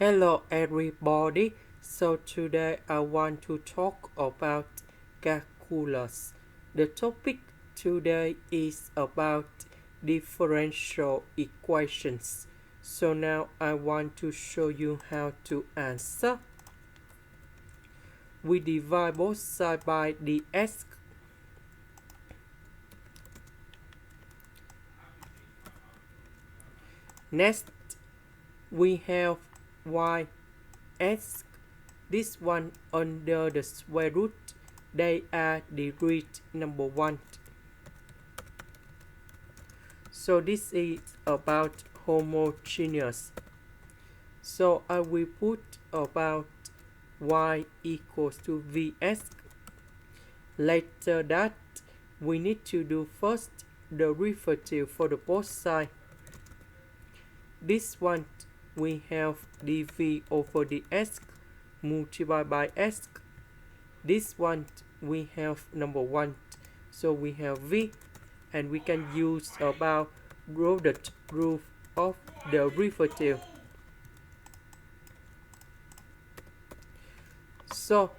Hello everybody. So today I want to talk about calculus. The topic today is about differential equations. So now I want to show you how to answer. We divide both sides by dx. Next we have y s. This one under the square root. They are degree number 1. So this is about homogeneous. So I will put about y equals to vs. Later that we need to do first the derivative for the both sides. This one we have dv over dx multiplied by s. This one we have number 1. So we have v, and we can use about product rule of the derivative. So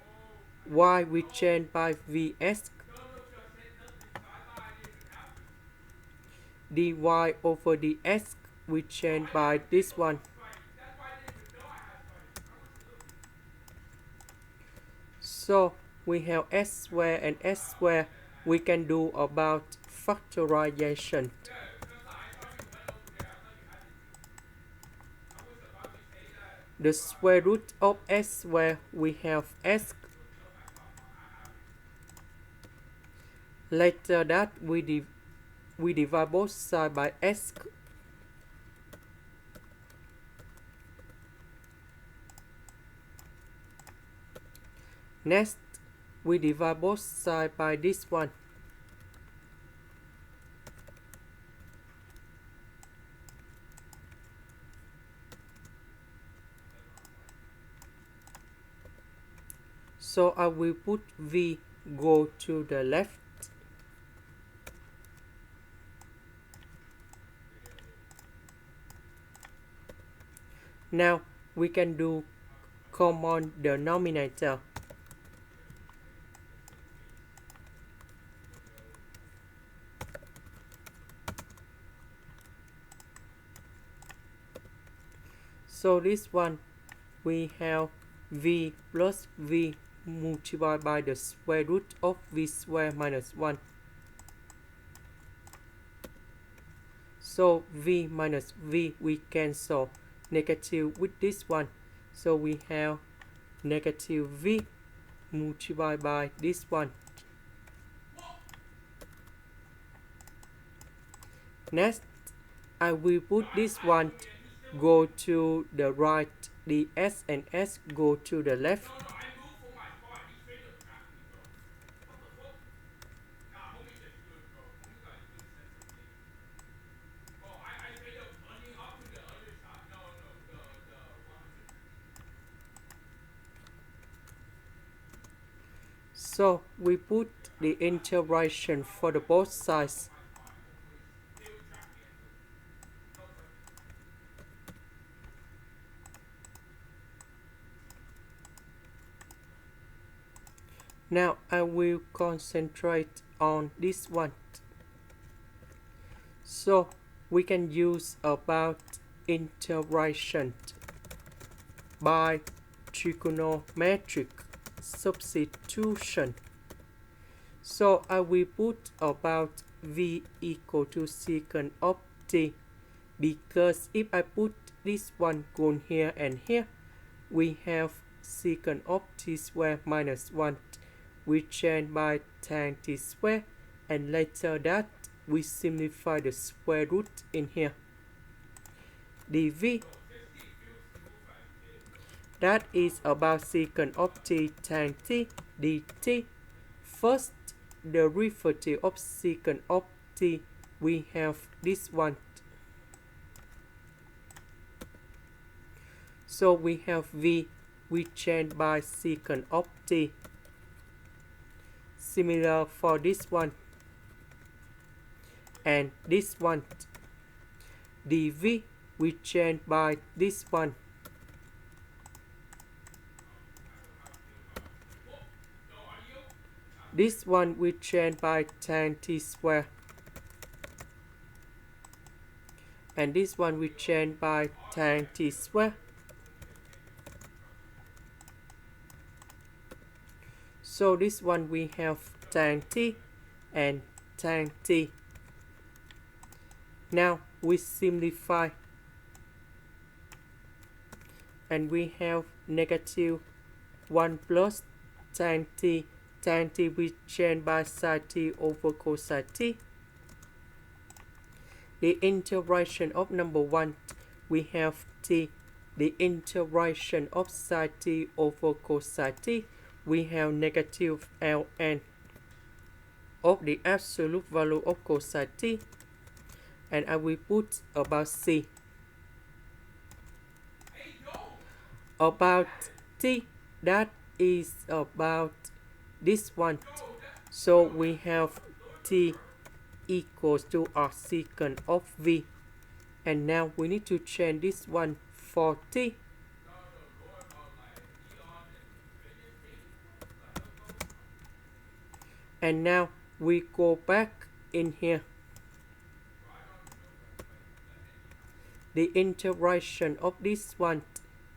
y we change by vs. dy over dx we change by this one. So we have s square and s square. We can do about factorization. The square root of s square we have s. Later that we divide both sides by s. Next, we divide both sides by this one. So I will put v go to the left. Now we can do common denominator. So this one we have v plus v multiplied by the square root of v square minus 1. So v minus v we cancel negative with this one. So we have negative v multiplied by this one. Next, I will put this one go to the right, the s and s go to the left. So we put the integration for the both sides. Now I will concentrate on this one. So we can use about integration by trigonometric substitution. So I will put about v equal to secant of t, because if I put this one going here and here, we have secant of t square minus 1. We change by tan t square, and later that we simplify the square root in here. dv, that is about secant of t tan t dt. First derivative of secant of t, we have this one. So we have v, we change by secant of t. Similar for this one and this one. dv we change by this one. This one we change by tan t square. And this one we change by tan t square. So this one we have tan t and tan t. Now we simplify. And we have negative 1 plus tan t. Tan t we change by sin t over cosine t. The integration of number 1, we have t. The integration of sin t over cosine t, we have negative ln of the absolute value of cosine t. And I will put about c. About t, that is about this one. So we have t equals to arcsecant of v. And now we need to change this one for t. And now we go back in here. The integration of this one,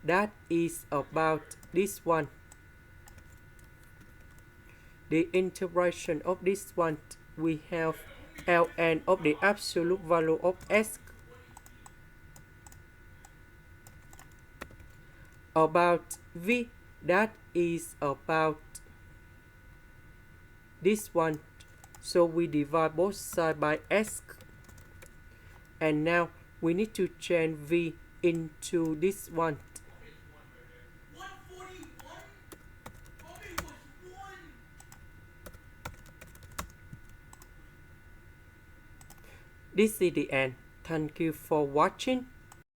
that is about this one. The integration of this one, we have ln of the absolute value of s about v, that is about this one. So we divide both sides by s. And now we need to change v into this one. This is the end. Thank you for watching.